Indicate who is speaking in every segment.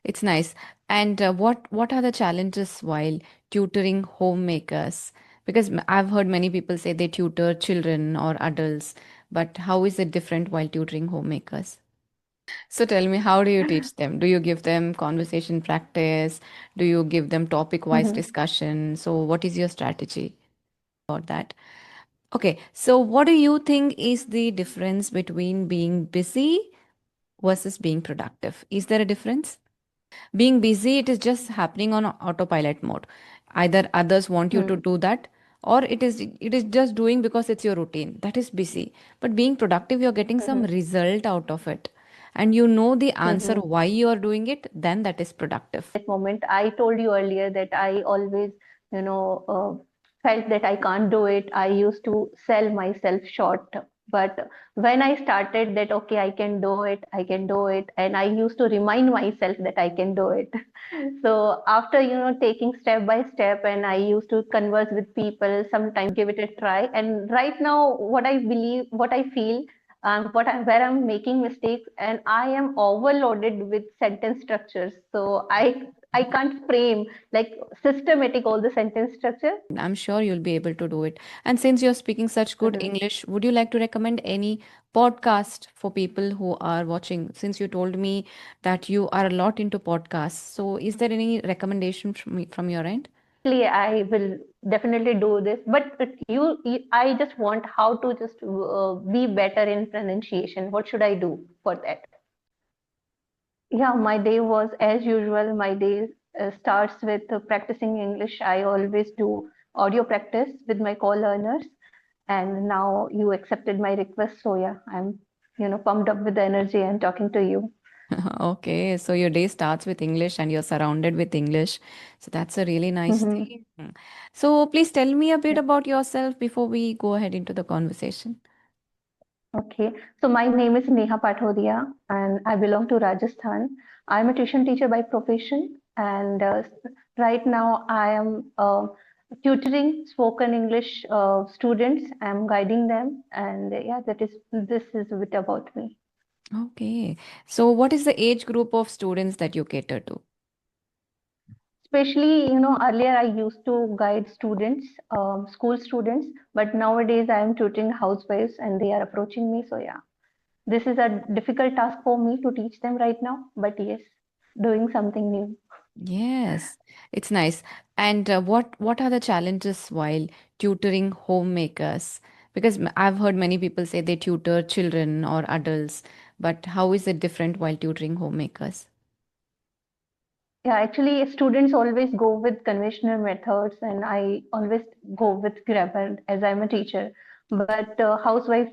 Speaker 1: It's nice. And what are the challenges while tutoring homemakers? Because I've heard many people say they tutor children or adults, but how is it different while tutoring homemakers? So tell me, how do you teach them? Do you give them conversation practice? Do you give them topic-wise
Speaker 2: Mhm.
Speaker 1: discussion? So what is your strategy about that? Okay, so what do you think is the difference between being busy versus being productive? Is there a difference? Being busy, it is just happening on autopilot mode. Either others want you to
Speaker 2: Hmm.
Speaker 1: do that, or it is just doing because it's your routine. That is busy. But being productive, you're getting some
Speaker 2: Mhm.
Speaker 1: result out of it. And you know the answer
Speaker 2: Mhm.
Speaker 1: why you are doing it, then that is productive.
Speaker 2: That moment, I told you earlier that I always, felt that I can't do it. I used to sell myself short. But when I started that, okay, I can do it, I can do it, and I used to remind myself that I can do it. So after, taking step by step, and I used to converse with people, sometimes give it a try. And right now, what I believe, what I feel, where I'm making mistakes, and I am overloaded with sentence structures. So I can't frame like systematic all the sentence structure.
Speaker 1: I'm sure you'll be able to do it. And since you're speaking such good
Speaker 2: Mhm.
Speaker 1: English, would you like to recommend any podcast for people who are watching? Since you told me that you are a lot into podcasts, so is there any recommendation from your end?
Speaker 2: Definitely, I will definitely do this. But I just want how to just be better in pronunciation. What should I do for that? Yeah, my day was as usual. My day starts with practicing English. I always do audio practice with my co-learners, and now you accepted my request. So yeah, I'm pumped up with the energy and talking to you.
Speaker 1: Okay, so your day starts with English and you're surrounded with English. So that's a really nice
Speaker 2: Mhm.
Speaker 1: thing. So please tell me a bit
Speaker 2: Yeah.
Speaker 1: about yourself before we go ahead into the conversation.
Speaker 2: Okay, so my name is Neha Pathodia, and I belong to Rajasthan. I'm a tuition teacher by profession, and right now I am tutoring spoken English students. I'm guiding them, and yeah, this is a bit about me.
Speaker 1: Okay, so what is the age group of students that you cater to?
Speaker 2: Especially, earlier I used to guide students, school students, but nowadays I am tutoring housewives, and they are approaching me. So yeah, this is a difficult task for me to teach them right now, but yes, doing something new.
Speaker 1: Yes, it's nice. And what are the challenges while tutoring homemakers? Because I've heard many people say they tutor children or adults, but how is it different while tutoring homemakers?
Speaker 2: Yeah, actually, students always go with conventional methods, and I always go with grammar as I'm a teacher. But housewives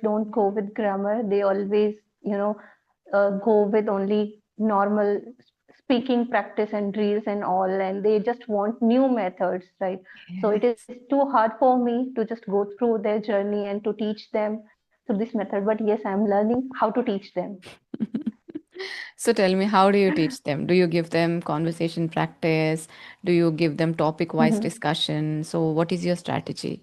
Speaker 2: don't go with grammar. They always, go with only normal speaking practice and drills and all, and they just want new methods, right? So it is
Speaker 1: Yes.
Speaker 2: too hard for me to just go through their journey and to teach them through this method. But yes, I'm learning how to teach them.
Speaker 1: So tell me, how do you teach them? Do you give them conversation practice? Do you give them topic-wise discussion? So what is your strategy?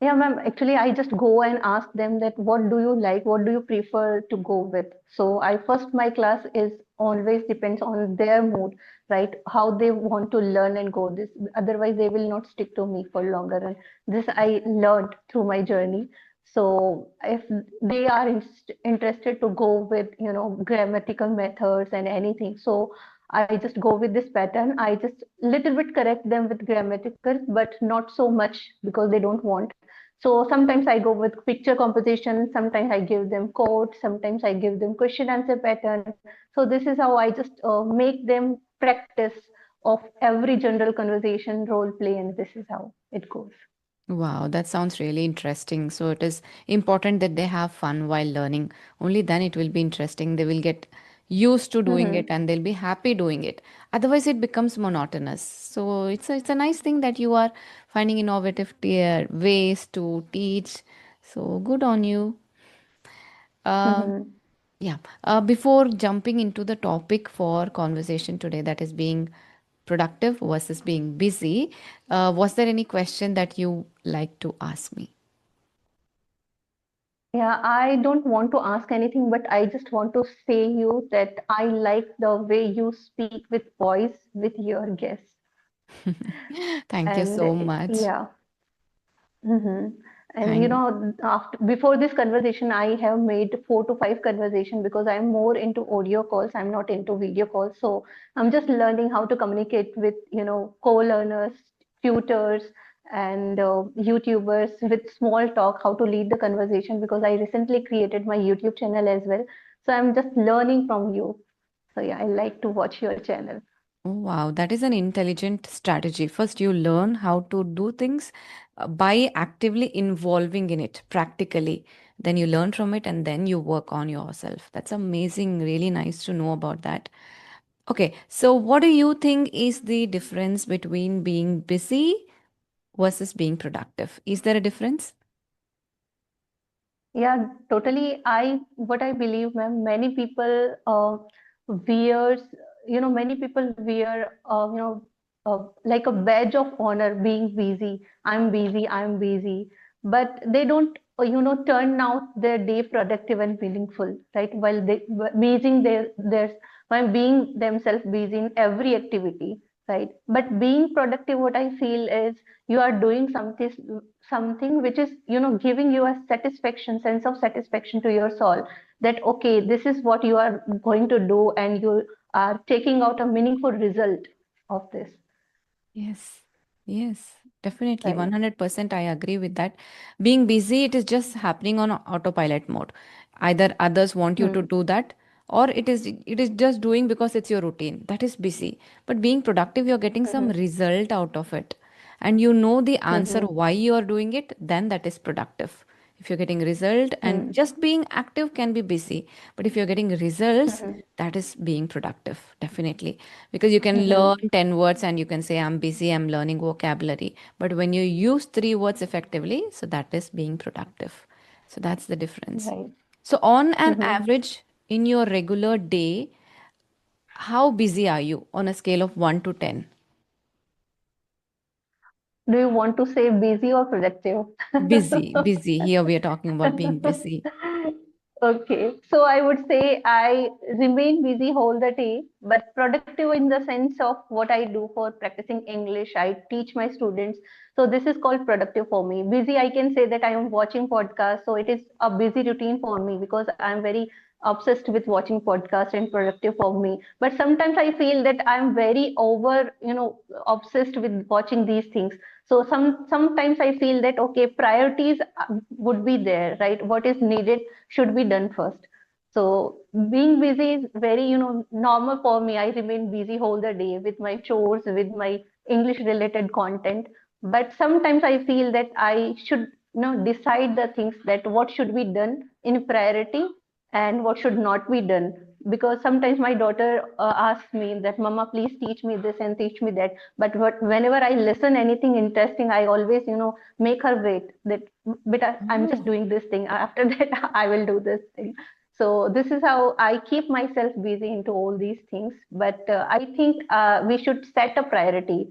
Speaker 2: Yeah, ma'am. Actually, I just go and ask them that what do you like, what do you prefer to go with. So I first my class is always depends on their mood, right? How they want to learn and go this. Otherwise, they will not stick to me for longer. And this I learned through my journey. So if they are interested to go with, grammatical methods and anything, so I just go with this pattern. I just little bit correct them with grammatical, but not so much because they don't want. So sometimes I go with picture composition, sometimes I give them quotes, sometimes I give them question answer pattern. So this is how I just make them practice of every general conversation role play, and this is how it goes.
Speaker 1: Wow, that sounds really interesting. So it is important that they have fun while learning. Only then it will be interesting. They will get used to doing it
Speaker 2: Mm-hmm.
Speaker 1: and they'll be happy doing it. Otherwise, it becomes monotonous. So it's a nice thing that you are finding innovative ways to teach. So good on you. Uh,
Speaker 2: Mm-hmm.
Speaker 1: yeah. Before jumping into the topic for conversation today, that is being productive versus being busy, was there any question that you like to ask me?
Speaker 2: Yeah, I don't want to ask anything, but I just want to say you that I like the way you speak with voice with your guests.
Speaker 1: Thank you
Speaker 2: And
Speaker 1: so much.
Speaker 2: yeah. Mm-hmm. And
Speaker 1: And
Speaker 2: after before this conversation, I have made 4 to 5 conversation because I'm more into audio calls. I'm not into video calls. So I'm just learning how to communicate with, co-learners, tutors, and YouTubers with small talk, how to lead the conversation because I recently created my YouTube channel as well. So I'm just learning from you. So yeah, I like to watch your channel.
Speaker 1: oh, wow, that is an intelligent strategy. First, you learn how to do things by actively involving in it practically. Then you learn from it and then you work on yourself. That's amazing. Really nice to know about that. Okay, so what do you think is the difference between being busy versus being productive? Is there a difference?
Speaker 2: Yeah, totally. What I believe, ma'am, many people wears, many people wear, like a badge of honor being busy. I'm busy, I'm busy. But they don't, turn out their day productive and meaningful, right? While they busy while being themselves busy in every activity, right? But being productive, what I feel is you are doing something which is giving you a satisfaction sense of satisfaction to your soul that okay, this is what you are going to do and you are taking out a meaningful result of this,
Speaker 1: Yes, yes, definitely.
Speaker 2: right?
Speaker 1: 100% I agree with that. Being busy, it is just happening on autopilot mode. Either others want you to
Speaker 2: Hmm.
Speaker 1: do that, or it is just doing because it's your routine. That is busy. But being productive, you're getting some
Speaker 2: Hmm.
Speaker 1: result out of it. And you know the answer
Speaker 2: Hmm.
Speaker 1: why you are doing it, then that is productive. If you're getting result and
Speaker 2: Hmm.
Speaker 1: just being active can be busy, but if you're getting results,
Speaker 2: Hmm.
Speaker 1: that is being productive, definitely. Because you can
Speaker 2: Hmm.
Speaker 1: learn 10 words and you can say, I'm busy, I'm learning vocabulary. But when you use 3 words effectively, so that is being productive. So that's the difference.
Speaker 2: Right.
Speaker 1: So, on an
Speaker 2: Hmm.
Speaker 1: average, in your regular day, how busy are you on a scale of 1 to 10?
Speaker 2: Do you want to say busy or productive?
Speaker 1: Busy, busy. Here we are talking about being busy.
Speaker 2: Okay, so I would say I remain busy whole the day, but productive in the sense of what I do for practicing English. I teach my students. So this is called productive for me. Busy, I can say that I am watching podcasts. So it is a busy routine for me because I'm very obsessed with watching podcasts and productive for me. But sometimes I feel that I'm very over, obsessed with watching these things. So sometimes I feel that okay, priorities would be there, right? What is needed should be done first. So being busy is very, normal for me. I remain busy whole the day with my chores, with my English related content. But sometimes I feel that I should, decide the things that what should be done in priority and what should not be done. Because sometimes my daughter asks me that, Mama, please teach me this and teach me that. But whenever I listen anything interesting, I always, make her wait that, but I'm just
Speaker 1: Oh.
Speaker 2: doing this thing. After that, I will do this thing. So this is how I keep myself busy into all these things. But I think we should set a priority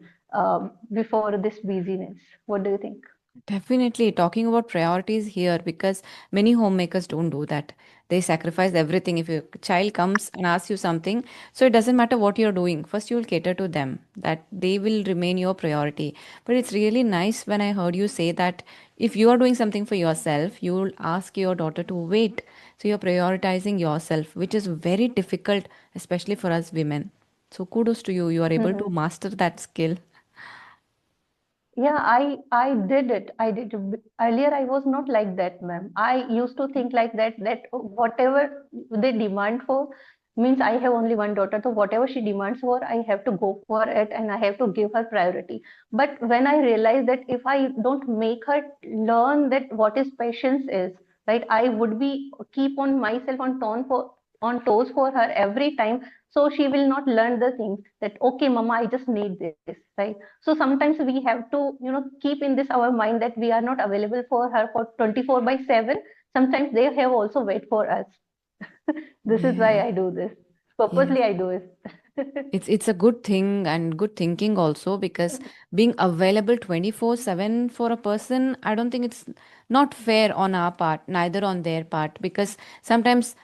Speaker 2: before this busyness. What do you think?
Speaker 1: Definitely talking about priorities here because many homemakers don't do that. They sacrifice everything. If your child comes and asks you something, so it doesn't matter what you're doing, first you will cater to them, that they will remain your priority. But it's really nice when I heard you say that if you are doing something for yourself, you will ask your daughter to wait. So you're prioritizing yourself, which is very difficult, especially for us women. So kudos to you. You are able to master that skill.
Speaker 2: Yeah, I did it. I did it. Earlier, I was not like that, ma'am. I used to think like that whatever they demand for means I have only one daughter, so whatever she demands for, I have to go for it and I have to give her priority. But when I realized that if I don't make her learn that what is patience is, right, I would be keep on myself on toes for her every time, so she will not learn the things that okay, mama, I just need this, right? So sometimes we have to, keep in this our mind that we are not available for her for 24 by 7. Sometimes they have also wait for us. This is why
Speaker 1: Yeah.
Speaker 2: I do this.
Speaker 1: Yes.
Speaker 2: Purposely I do it.
Speaker 1: It's a good thing and good thinking also, because being available 24/7 for a person, I don't think it's not fair on our part, neither on their part, because sometimes,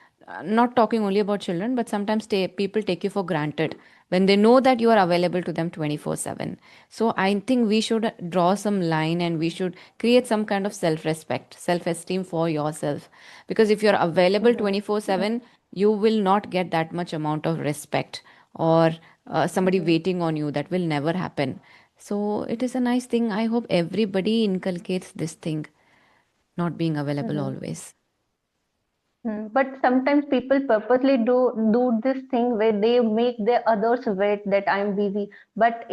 Speaker 1: not talking only about children, but sometimes people take you for granted when they know that you are available to them 24/7. So I think we should draw some line, and we should create some kind of self-respect, self-esteem for yourself, because if you're available
Speaker 2: Mhm,
Speaker 1: 24/7, you will not get that much amount of respect, or somebody
Speaker 2: mhm,
Speaker 1: waiting on you. That will never happen. So it is a nice thing. I hope everybody inculcates this thing, not being available
Speaker 2: mhm.
Speaker 1: always.
Speaker 2: But sometimes people purposely do this thing where they make the others wait that I'm busy. But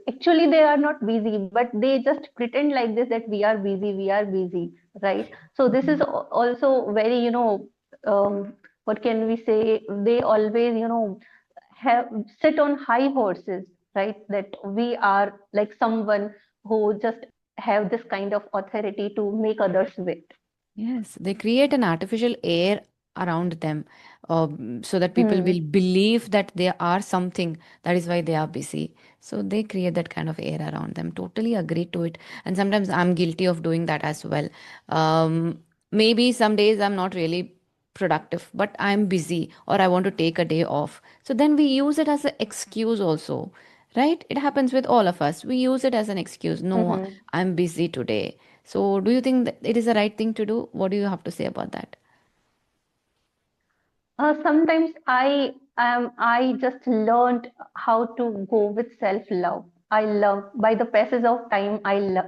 Speaker 2: actually they are not busy, but they just pretend like this that we are busy, right? So this is
Speaker 1: Mhm.
Speaker 2: also very, what can we say? They always, have sit on high horses, right? That we are like someone who just have this kind of authority to make others wait.
Speaker 1: Yes, they create an artificial air around them, so that people
Speaker 2: Hmm.
Speaker 1: will believe that they are something. That is why they are busy. So they create that kind of air around them. Totally agree to it. And sometimes I'm guilty of doing that as well. Maybe some days I'm not really productive, but I'm busy, or I want to take a day off. So then we use it as an excuse also, right? It happens with all of us. We use it as an excuse. No,
Speaker 2: Mhm.
Speaker 1: I'm busy today. So, do you think that it is the right thing to do? What do you have to say about that?
Speaker 2: Sometimes I just learned how to go with self love. I love by the passage of time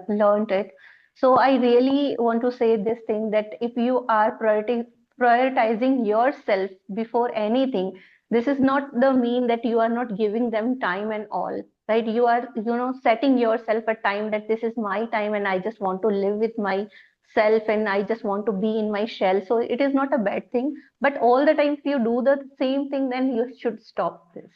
Speaker 2: learned it. So I really want to say this thing that if you are prioritizing yourself before anything, this is not the mean that you are not giving them time and all. Right? You are, setting yourself a time that this is my time and I just want to live with myself and I just want to be in my shell. So it is not a bad thing, but all the time, if you do the same thing, then you should stop this.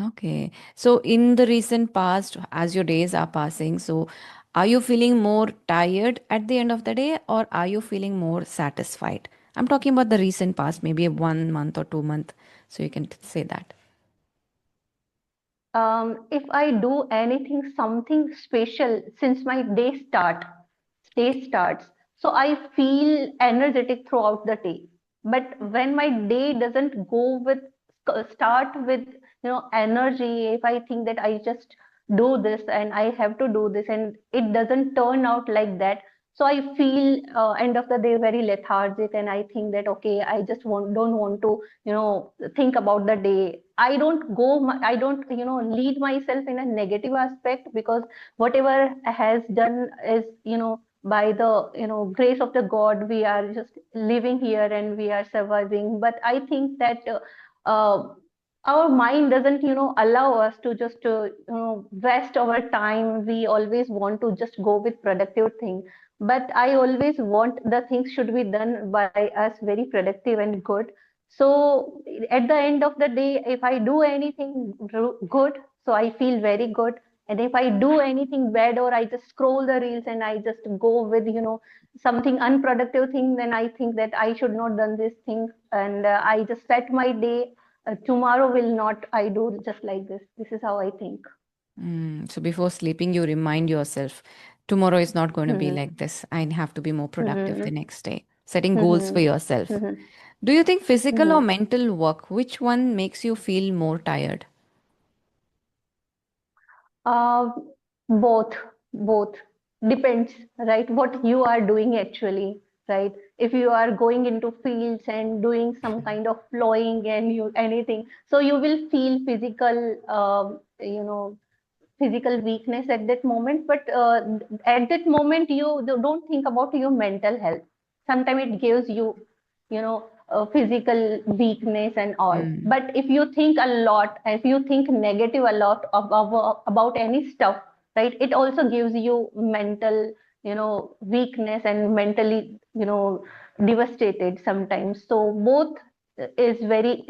Speaker 1: Okay. So, in the recent past, as your days are passing, so are you feeling more tired at the end of the day, or are you feeling more satisfied? I'm talking about the recent past, maybe 1 month or 2 month. So, you can say that.
Speaker 2: If I do anything, something special since my day starts, so I feel energetic throughout the day. But when my day doesn't go with start with energy, if I think that I just do this and I have to do this, and it doesn't turn out like that, so I feel end of the day very lethargic, and I think that okay, I just don't want to think about the day. I don't lead myself in a negative aspect, because whatever has done is by the grace of the god we are just living here and we are surviving. But I think that uh, our mind doesn't allow us to just waste our time. We always want to just go with productive thing, but I always want the things should be done by us very productive and good. So at the end of the day, if I do anything good, so I feel very good. And if I do anything bad, or I just scroll the reels and I just go with, something unproductive thing, then I think that I should not done this thing. And I just set my day. Tomorrow will not I do just like this. This is how I think.
Speaker 1: So, before sleeping, you remind yourself tomorrow is not going to be
Speaker 2: Mm-hmm.
Speaker 1: like this. I have to be more productive the
Speaker 2: Mm-hmm.
Speaker 1: next day. Setting goals for
Speaker 2: Mm-hmm.
Speaker 1: yourself.
Speaker 2: Mm-hmm.
Speaker 1: Do you think physical or
Speaker 2: Mm-hmm.
Speaker 1: mental work, which one makes you feel more tired?
Speaker 2: Uh, both, both depends, right? What you are doing actually, right? If you are going into fields and doing some kind of plowing and you anything, so you will feel physical weakness at that moment. But at that moment, you don't think about your mental health. Sometimes it gives you, physical weakness and all.
Speaker 1: Mm.
Speaker 2: But if you think a lot, if you think negative a lot about any stuff, right, it also gives you mental, weakness and mentally, devastated sometimes. So both is very,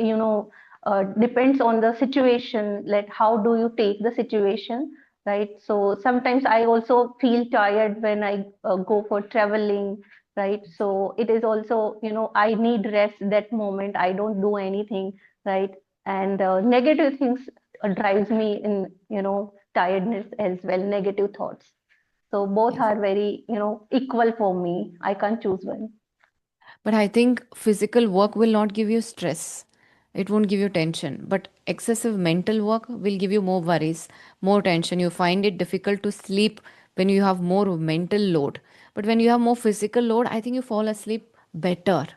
Speaker 2: depends on the situation, like how do you take the situation, right? So sometimes I also feel tired when I go for traveling, right? So it is also I need rest that moment, I don't do anything, right? and negative things drives me in, tiredness as well, negative thoughts. So both
Speaker 1: Yes.
Speaker 2: are very, equal for me. I can't choose one.
Speaker 1: But I think physical work will not give you stress. It won't give you tension. But excessive mental work will give you more worries, more tension. You find it difficult to sleep when you have more mental load. But when you have more physical load, I think you fall asleep better.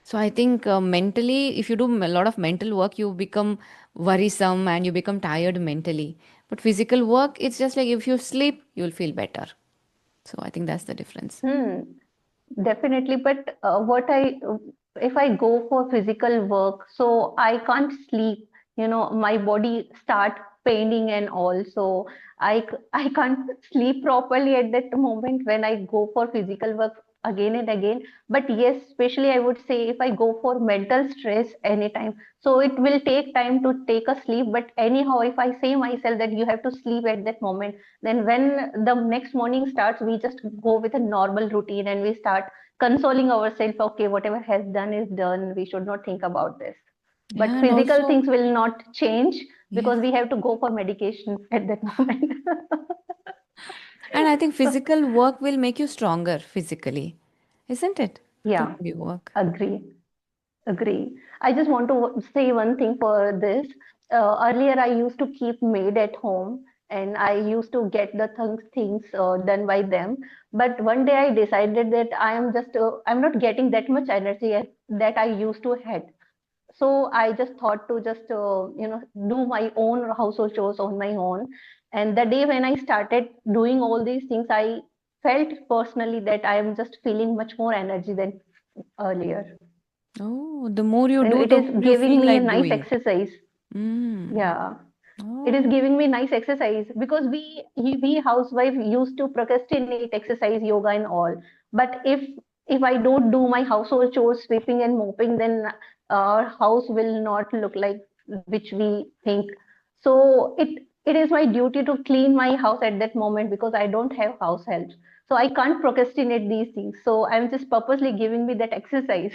Speaker 1: So I think mentally, if you do a lot of mental work, you become worrisome and you become tired mentally. But physical work, it's just like if you sleep, you'll feel better. So I think that's the difference.
Speaker 2: Hmm. Definitely, but if I go for physical work, so I can't sleep. My body start paining and all, so I can't sleep properly at that moment when I go for physical work again and again. But yes, especially I would say if I go for mental stress anytime, so it will take time to take a sleep. But anyhow, if I say myself that you have to sleep at that moment, then when the next morning starts, we just go with a normal routine and we start consoling ourselves. Okay, whatever has done is done, we should not think about this. But
Speaker 1: Yeah, and
Speaker 2: physical
Speaker 1: also,
Speaker 2: things will not change because
Speaker 1: yes.
Speaker 2: we have to go for medication at that moment.
Speaker 1: And I think physical work will make you stronger physically, isn't it? The
Speaker 2: Yeah,
Speaker 1: more you work.
Speaker 2: agree. Agree. I just want to say one thing for this. Earlier, I used to keep maid at home and I used to get the things done by them. But one day I decided that I'm not getting that much energy that I used to had. So I just thought to just, do my own household chores on my own. And the day when I started doing all these things, I felt personally that I am just feeling much more energy than earlier.
Speaker 1: Oh, the more you
Speaker 2: And
Speaker 1: do,
Speaker 2: it
Speaker 1: the
Speaker 2: is
Speaker 1: more you
Speaker 2: giving
Speaker 1: feel
Speaker 2: me a
Speaker 1: like
Speaker 2: nice
Speaker 1: doing.
Speaker 2: exercise.
Speaker 1: Mm.
Speaker 2: Yeah, it is
Speaker 1: Oh,
Speaker 2: giving me nice exercise because we housewife used to procrastinate exercise, yoga and all. But if I don't do my household chores, sweeping and mopping, then our house will not look like which we think. So it is my duty to clean my house at that moment because I don't have house help, so I can't procrastinate these things. So I'm just purposely giving me that exercise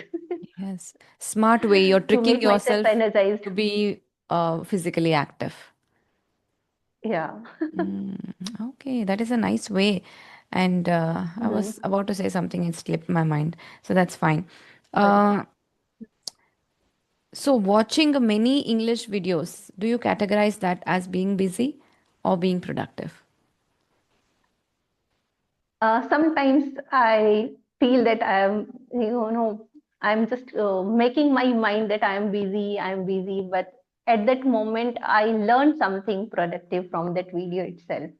Speaker 1: yes. Smart way. You're
Speaker 2: to
Speaker 1: tricking
Speaker 2: make myself
Speaker 1: yourself
Speaker 2: energized.
Speaker 1: to be physically active.
Speaker 2: Yeah.
Speaker 1: Mm, okay, that is a nice way. And I was
Speaker 2: Mhm.
Speaker 1: about to say something and slipped my mind. So that's fine.
Speaker 2: But
Speaker 1: Uh, so watching many English videos, do you categorize that as being busy or being productive?
Speaker 2: sometimes I feel that I'm just making my mind that I'm busy, but at that moment, I learned something productive from that video itself.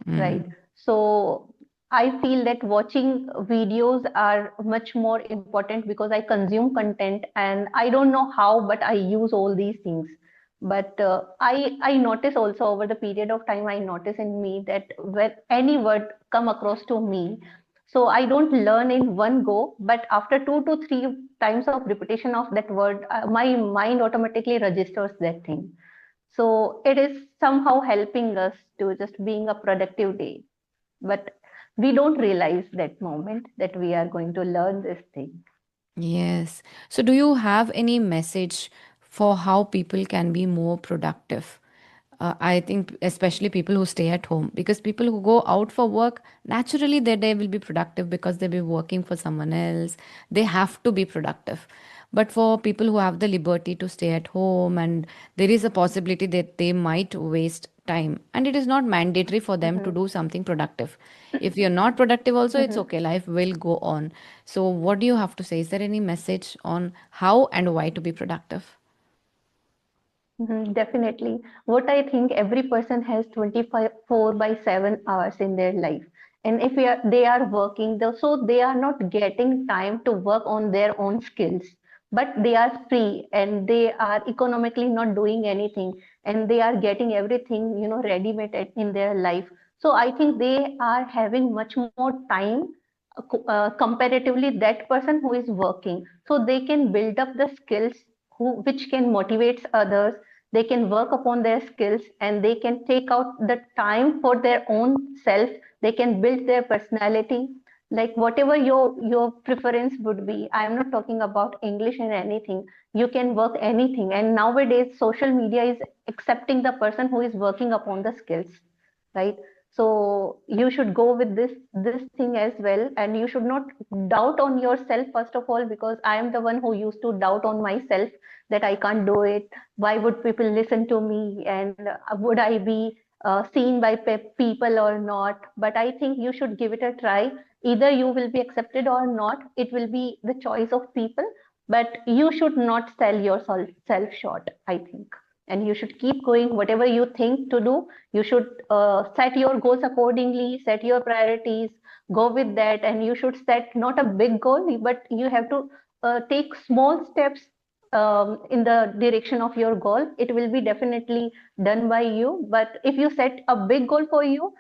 Speaker 1: Mm.
Speaker 2: Right. So I feel that watching videos are much more important because I consume content and I don't know how, but I use all these things. But I notice also over the period of time, I notice in me that when any word come across to me, so I don't learn in one go, but after 2 to 3 times of repetition of that word, my mind automatically registers that thing. So it is somehow helping us to just being a productive day. But we don't realize that moment that we are going to learn this thing.
Speaker 1: Yes. So, do you have any message for how people can be more productive? I think, especially people who stay at home, because people who go out for work, naturally their day will be productive because they'll be working for someone else. They have to be productive. But for people who have the liberty to stay at home, and there is a possibility that they might waste time, and it is not mandatory for them to
Speaker 2: Mhm.
Speaker 1: do something productive. If you're not productive, also, it's
Speaker 2: Mhm.
Speaker 1: okay, life will go on. So, what do you have to say? Is there any message on how and why to be productive?
Speaker 2: Definitely. What I think every person has 24/7 hours in their life. And if they are working, so they are not getting time to work on their own skills. But they are free and they are economically not doing anything and they are getting everything, ready-made in their life. So I think they are having much more time comparatively that person who is working. So they can build up the skills which can motivate others. They can work upon their skills and they can take out the time for their own self. They can build their personality. like whatever your preference would be. I am not talking about English and anything. You can work anything, and nowadays social media is accepting the person who is working upon the skills, right? So you should go with this thing as well, and you should not doubt on yourself first of all, because I am the one who used to doubt on myself that I can't do it. Why would people listen to me, and would I be seen by people or not? But I think you should give it a try. Either you will be accepted or not, it will be the choice of people, but you should not sell yourself self short, I think. And you should keep going whatever you think to do. You should set your goals accordingly, set your priorities, go with that. And you should set not a big goal, but you have to take small steps in the direction of your goal. It will be definitely done by you. But if you set a big goal for you,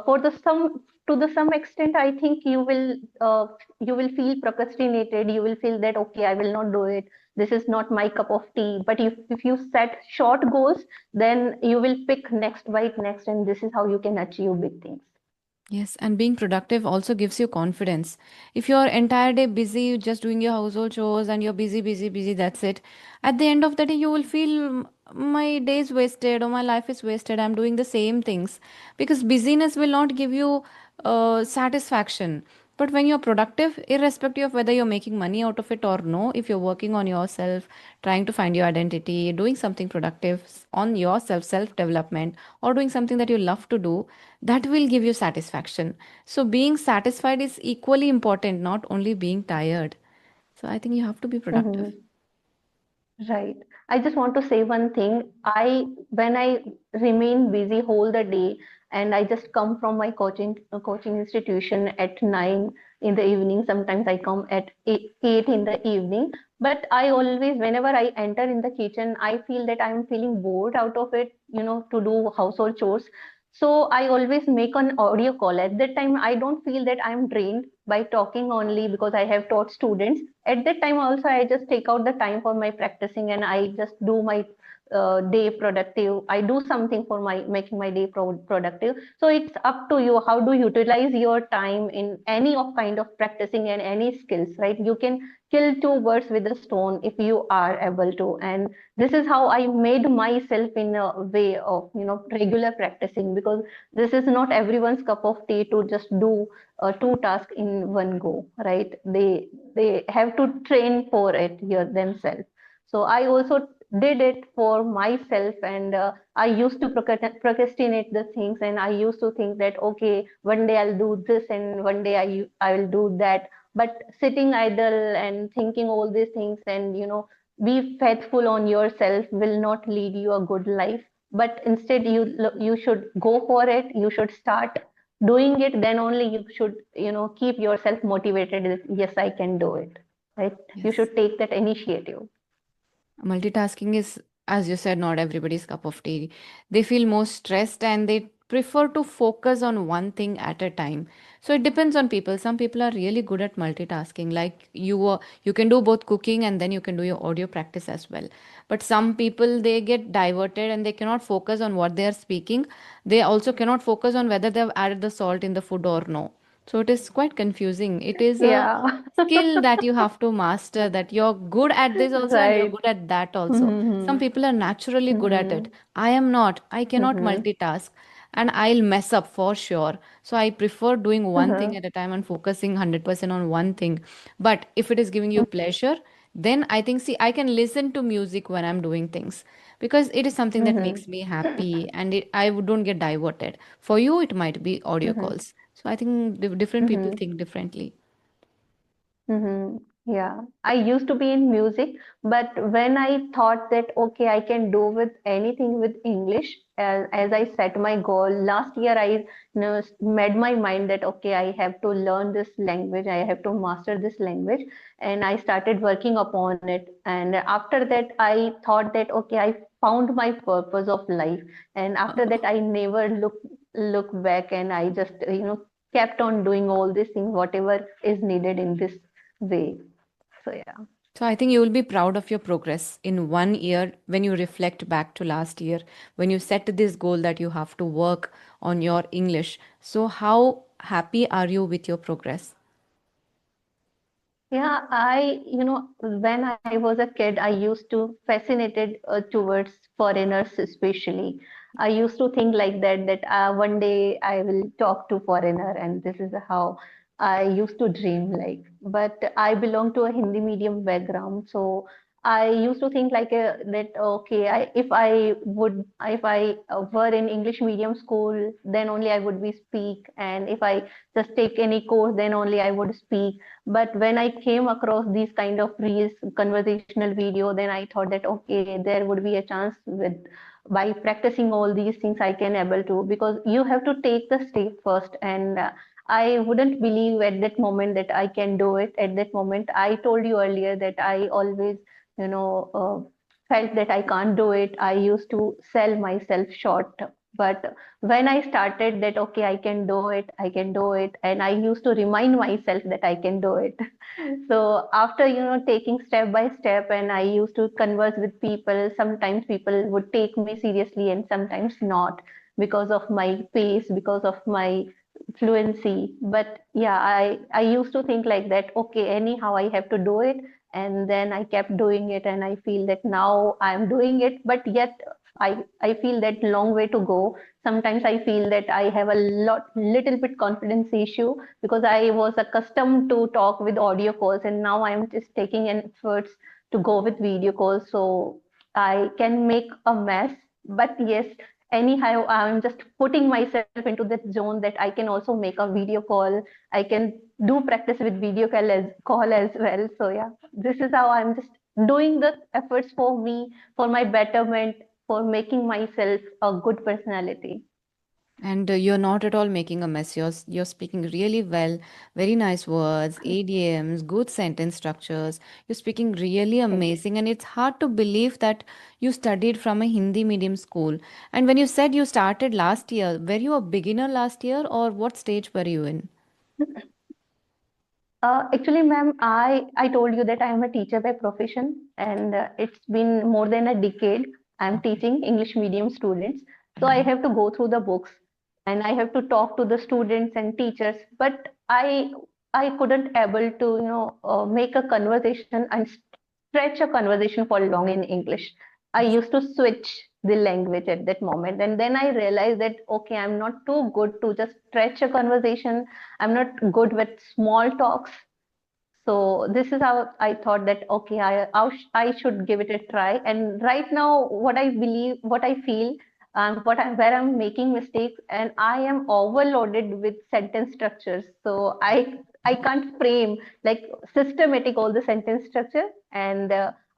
Speaker 2: for the some to the some extent, I think you will feel procrastinated. You will feel that okay, I will not do it. This is not my cup of tea. But if you set short goals, then you will pick next bite next, and this is how you can achieve big things.
Speaker 1: Yes, and being productive also gives you confidence. If you're entire day busy just doing your household chores and you're busy, busy, busy, that's it. At the end of the day, you will feel my day is wasted or my life is wasted. I'm doing the same things because busyness will not give you satisfaction. But when you're productive, irrespective of whether you're making money out of it or no, if you're working on yourself, trying to find your identity, doing something productive on yourself, self development, or doing something that you love to do, that will give you satisfaction. So, being satisfied is equally important, not only being tired. So, I think you have to be productive.
Speaker 2: Mhm. Right. I just want to say one thing. When I remain busy whole the day, and I just come from my coaching institution at 9 in the evening. Sometimes I come at 8 in the evening. But I always, whenever I enter in the kitchen, I feel that I'm feeling bored out of it, to do household chores. So I always make an audio call. At that time, I don't feel that I'm drained by talking only, because I have taught students. At that time also, I just take out the time for my practicing, and I just do my day productive. I do something for my making my day productive. So it's up to you how to utilize your time in any of kind of practicing and any skills, right? You can kill two birds with a stone if you are able to. And this is how I made myself in a way of regular practicing, because this is not everyone's cup of tea to just do two tasks in one go, right? They have to train for it here themselves. So I also did it for myself, and I used to procrastinate the things, and I used to think that okay, one day I'll do this, and one day I will do that. But sitting idle and thinking all these things, and be faithful on yourself will not lead you a good life. But instead, you should go for it. You should start doing it. Then only you should keep yourself motivated. Yes, I can do it, right? You
Speaker 1: Yes.
Speaker 2: should take that initiative.
Speaker 1: Multitasking is, as you said, not everybody's cup of tea. They feel more stressed and they prefer to focus on one thing at a time. So it depends on people. Some people are really good at multitasking. Like you can do both cooking and then you can do your audio practice as well. But some people they get diverted and they cannot focus on what they are speaking. They also cannot focus on whether they have added the salt in the food or no. So it is quite confusing. It is a
Speaker 2: Yeah.
Speaker 1: skill that you have to master, that you're good at this also and you're
Speaker 2: Right.
Speaker 1: good at that also. Some
Speaker 2: Mm-hmm.
Speaker 1: people are naturally good at it.
Speaker 2: Mm-hmm.
Speaker 1: I am not. I cannot
Speaker 2: Mm-hmm.
Speaker 1: multitask and I'll mess up for sure. So I prefer doing one thing
Speaker 2: Uh-huh.
Speaker 1: at a time and focusing 100% on one thing. But if it is giving you pleasure, then I think, see, I can listen to music when I'm doing things because it is something that
Speaker 2: Mm-hmm.
Speaker 1: makes me happy and don't get diverted. For you, it might be audio
Speaker 2: Mm-hmm.
Speaker 1: calls. So I think different people
Speaker 2: Mm-hmm.
Speaker 1: think differently.
Speaker 2: Mm-hmm. Yeah, I used to be in music, but when I thought that okay, I can do with anything with English, as I set my goal last year, I made my mind that okay, I have to learn this language, I have to master this language, and I started working upon it. And after that, I thought that okay, I found my purpose of life, and after that, I never look back, and I just kept on doing all these things, whatever is needed in this way. So yeah.
Speaker 1: So I think you will be proud of your progress in 1 year when you reflect back to last year, when you set this goal that you have to work on your English. So how happy are you with your progress?
Speaker 2: Yeah, when I was a kid, I used to fascinated towards foreigners, especially. I used to think like that one day I will talk to foreigner, and this is how I used to dream like. But I belong to a Hindi medium background, so I used to think like that. Okay, if I were in English medium school, then only I would be speak, and if I just take any course, then only I would speak. But when I came across these kind of reels, conversational video, then I thought that okay, there would be a chance with by practicing all these things I can able to, because you have to take the step first. And I wouldn't believe at that moment that I can do it. At that moment, I told you earlier that I always, you know, felt that I can't do it. I used to sell myself short. But when I started that, okay, I can do it, I can do it, and I used to remind myself that I can do it. So after, taking step by step, and I used to converse with people, sometimes people would take me seriously and sometimes not, because of my pace, because of my fluency. But yeah, I used to think like that, okay, anyhow I have to do it. And then I kept doing it, and I feel that now I'm doing it, but yet I feel that long way to go. Sometimes I feel that I have a little bit confidence issue, because I was accustomed to talk with audio calls, and now I'm just taking an efforts to go with video calls. So I can make a mess, but yes, anyhow, I'm just putting myself into that zone that I can also make a video call. I can do practice with video call as well. So yeah, this is how I'm just doing the efforts for me, for my betterment, for making myself a good personality.
Speaker 1: And you're not at all making a mess. You're speaking really well, very nice words, ADMs, good sentence structures. You're speaking really
Speaker 2: Thank you.
Speaker 1: amazing, and it's hard to believe that you studied from a Hindi medium school. And when you said you started last year, were you a beginner last year, or what stage were you in?
Speaker 2: Actually, ma'am, I told you that I am a teacher by profession, and it's been more than a decade. I'm
Speaker 1: Okay.
Speaker 2: teaching English medium students, so I
Speaker 1: Right.
Speaker 2: have to go through the books, and I have to talk to the students and teachers. But I couldn't able to make a conversation and stretch a conversation for long in English. I
Speaker 1: Yes.
Speaker 2: used to switch the language at that moment, and then I realized that okay, I'm not too good to just stretch a conversation. I'm not good with small talks. So this is how I thought that okay, I should give it a try. And right now, what I believe, what I feel, where I'm making mistakes, and I am overloaded with sentence structures. So I can't frame like systematic all the sentence structure, and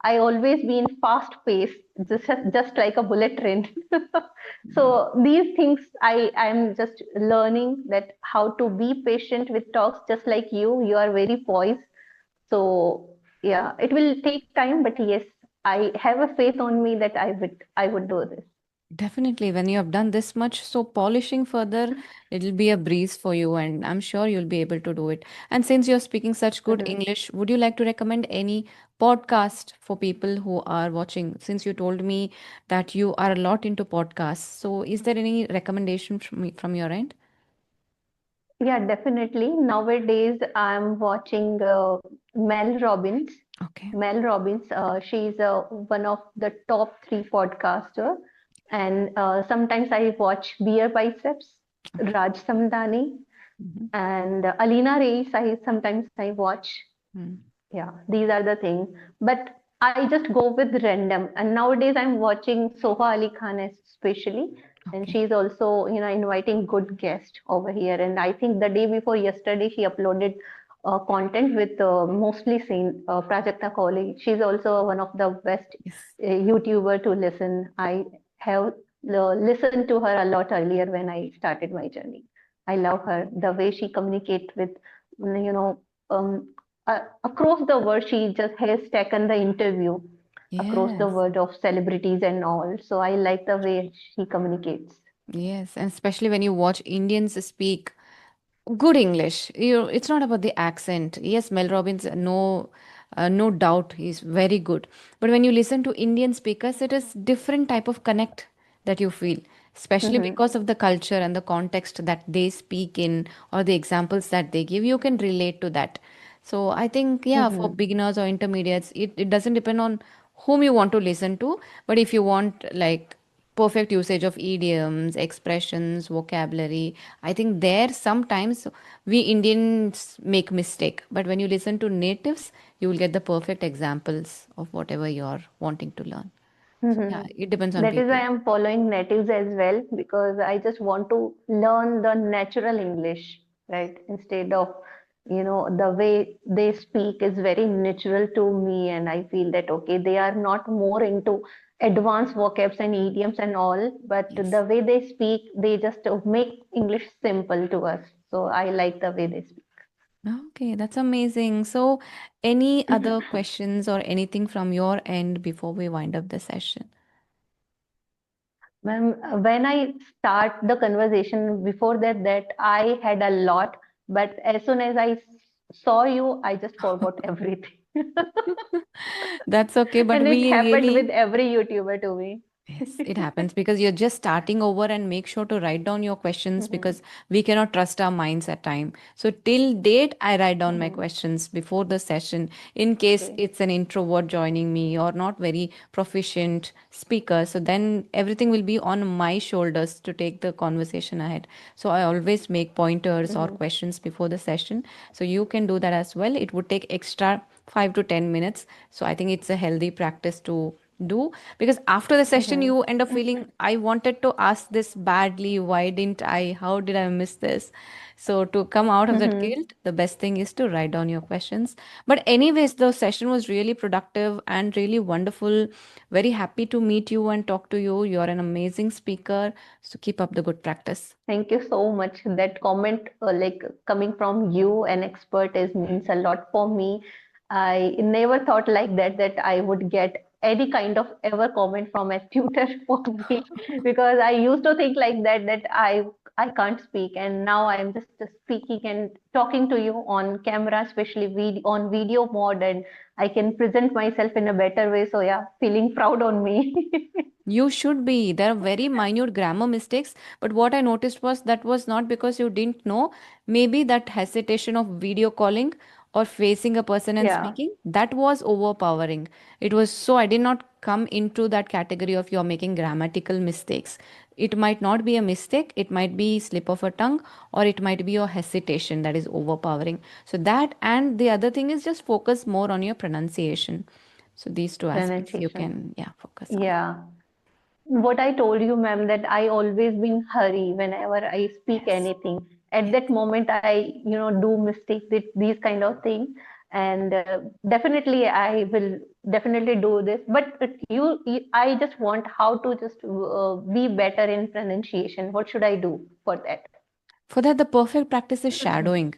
Speaker 2: I always be in fast pace, just like a bullet train. So these things I'm just learning that how to be patient with talks, just like you are very poised. So yeah, it will take time, but yes, I have a faith on me that I would do this.
Speaker 1: Definitely, when you have done this much, so polishing further, it'll be a breeze for you, and I'm sure you'll be able to do it. And since you're speaking such good
Speaker 2: Mhm.
Speaker 1: English, would you like to recommend any podcast for people who are watching? Since you told me that you are a lot into podcasts, so is there any recommendation from your end?
Speaker 2: Yeah, definitely. Nowadays, I'm watching Mel Robbins.
Speaker 1: Okay.
Speaker 2: Mel Robbins, she's one of the top three podcaster, and sometimes I watch Beer Biceps,
Speaker 1: Okay.
Speaker 2: Raj Samdani,
Speaker 1: Mhm.
Speaker 2: and Alina Reis. I sometimes watch.
Speaker 1: Mm.
Speaker 2: Yeah, these are the things. But I just go with random. And nowadays I'm watching Soha Ali Khan especially. And
Speaker 1: Okay.
Speaker 2: she's also, inviting good guests over here. And I think the day before yesterday, she uploaded content with mostly seen Prajakta Kohli. She's also one of the best
Speaker 1: Yes.
Speaker 2: YouTuber to listen. I have listened to her a lot earlier when I started my journey. I love her, the way she communicates with, you know, um, across the world. She just has taken the interview across the
Speaker 1: Yes.
Speaker 2: world of celebrities and all. So I like the way she communicates.
Speaker 1: Yes. And especially when you watch Indians speak good English. It's not about the accent. Yes, Mel Robbins, no doubt, he's very good. But when you listen to Indian speakers, it is different type of connect that you feel, especially
Speaker 2: Hmm.
Speaker 1: because of the culture and the context that they speak in, or the examples that they give. You can relate to that. So I think, yeah, for
Speaker 2: Mm-hmm.
Speaker 1: beginners or intermediates, it doesn't depend on whom you want to listen to, but if you want like perfect usage of idioms, expressions, vocabulary, I think there sometimes we Indians make mistake, but when you listen to natives, you will get the perfect examples of whatever you're wanting to learn. So yeah,
Speaker 2: Mm-hmm.
Speaker 1: it depends on
Speaker 2: That is
Speaker 1: people.
Speaker 2: why I'm following natives as well, because I just want to learn the natural English, right? Instead of, the way they speak is very natural to me, and I feel that okay, they are not more into advanced vocabs and idioms and all, but
Speaker 1: Yes.
Speaker 2: the way they speak, they just make English simple to us. So I like the way they speak.
Speaker 1: Okay, that's amazing. So, any other questions or anything from your end before we wind up the session?
Speaker 2: Ma'am, when I start the conversation before that I had a lot, but as soon as I saw you, I just forgot everything.
Speaker 1: That's okay, but
Speaker 2: And it
Speaker 1: we
Speaker 2: happened with
Speaker 1: really.
Speaker 2: every YouTuber to me.
Speaker 1: Yes, it happens because you're just starting over and make sure to write down your questions
Speaker 2: Hmm.
Speaker 1: because we cannot trust our minds at time. So till date, I write down my
Speaker 2: Hmm.
Speaker 1: questions before the session in case
Speaker 2: Okay.
Speaker 1: it's an introvert joining me or not very proficient speaker. So then everything will be on my shoulders to take the conversation ahead. So I always make pointers or
Speaker 2: Hmm.
Speaker 1: questions before the session. So you can do that as well. It would take extra 5 to 10 minutes. So I think it's a healthy practice to do because after the session
Speaker 2: Hmm.
Speaker 1: you end up feeling I wanted to ask this badly, why didn't I, how did I miss this? So to come out of that
Speaker 2: Hmm.
Speaker 1: guilt, the best thing is to write down your questions. But anyways, the session was really productive and really wonderful. Very happy to meet you and talk to you. You're an amazing speaker, so keep up the good practice.
Speaker 2: Thank you so much. That comment, like coming from you, an expert, is means a lot for me. I never thought like that I would get any kind of ever comment from a tutor for me, because I used to think like that I can't speak, and now I am just speaking and talking to you on camera, especially on video mode, and I can present myself in a better way. So yeah, feeling proud on me.
Speaker 1: You should be. There are very minute grammar mistakes, but what I noticed was that was not because you didn't know. Maybe that hesitation of video calling or facing a person and
Speaker 2: Yeah,
Speaker 1: speaking, that was overpowering. It was so I did not come into that category of you're making grammatical mistakes. It might not be a mistake, it might be slip of a tongue, or it might be your hesitation that is overpowering. So that and the other thing is just focus more on your pronunciation. So these two aspects you
Speaker 2: pronunciation.
Speaker 1: can yeah focus on.
Speaker 2: Yeah. What I told you, ma'am, that I always been hurry whenever I speak
Speaker 1: Yes.
Speaker 2: anything. At
Speaker 1: Yes.
Speaker 2: that moment, do mistakes, these kind of things, and definitely I will definitely do this. But I just want how to just be better in pronunciation. What should I do for that?
Speaker 1: For that, the perfect practice is shadowing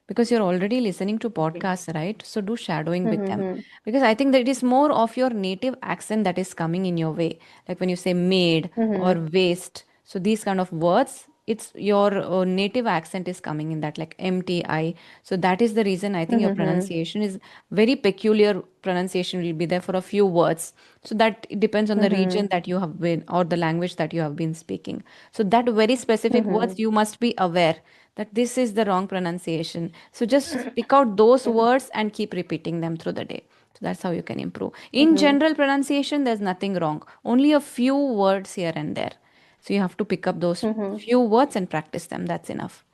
Speaker 1: because you're already listening to
Speaker 2: Okay.
Speaker 1: podcasts, right? So do shadowing with them
Speaker 2: Mm-hmm.
Speaker 1: because I think that it is more of your native accent that is coming in your way. Like when you say made or
Speaker 2: Mm-hmm.
Speaker 1: waste. So these kind of words, it's your native accent is coming in that, like MTI. So that is the reason I think your
Speaker 2: Mm-hmm.
Speaker 1: pronunciation is very peculiar. Pronunciation will be there for a few words. So that it depends on the region
Speaker 2: Mm-hmm.
Speaker 1: that you have been or the language that you have been speaking. So that very specific words
Speaker 2: Mm-hmm.
Speaker 1: you must be aware that this is the wrong pronunciation. So just pick out those words and keep repeating them through the day. So that's how you can improve. In
Speaker 2: Mm-hmm.
Speaker 1: general pronunciation, there's nothing wrong. Only a few words here and there. So you have to pick up those
Speaker 2: Mm-hmm.
Speaker 1: few words and practice them. That's enough.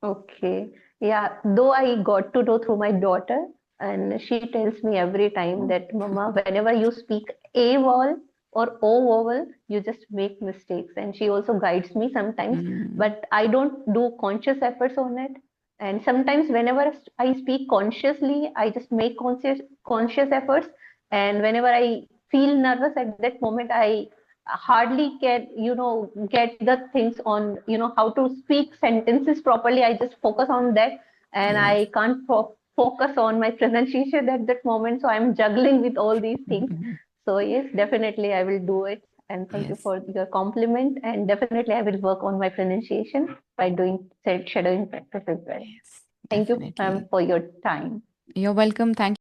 Speaker 2: Okay. Yeah, though I got to know through my daughter, and she tells me every time that, Mama, whenever you speak A vowel or O vowel, you just make mistakes. And she also guides me sometimes,
Speaker 1: Mm.
Speaker 2: but I don't do conscious efforts on it. And sometimes whenever I speak consciously, I just make conscious efforts. And whenever I feel nervous at that moment, I hardly get the things on how to speak sentences properly. I just focus on that, and
Speaker 1: Yes.
Speaker 2: I can't focus on my pronunciation at that moment, so I'm juggling with all these things. So yes, definitely I will do it, and thank you
Speaker 1: Yes.
Speaker 2: for your compliment, and definitely I will work on my pronunciation by doing shadowing practice as well.
Speaker 1: Yes.
Speaker 2: Thank you, ma'am,
Speaker 1: Definitely.
Speaker 2: for your time.
Speaker 1: You're welcome. Thank you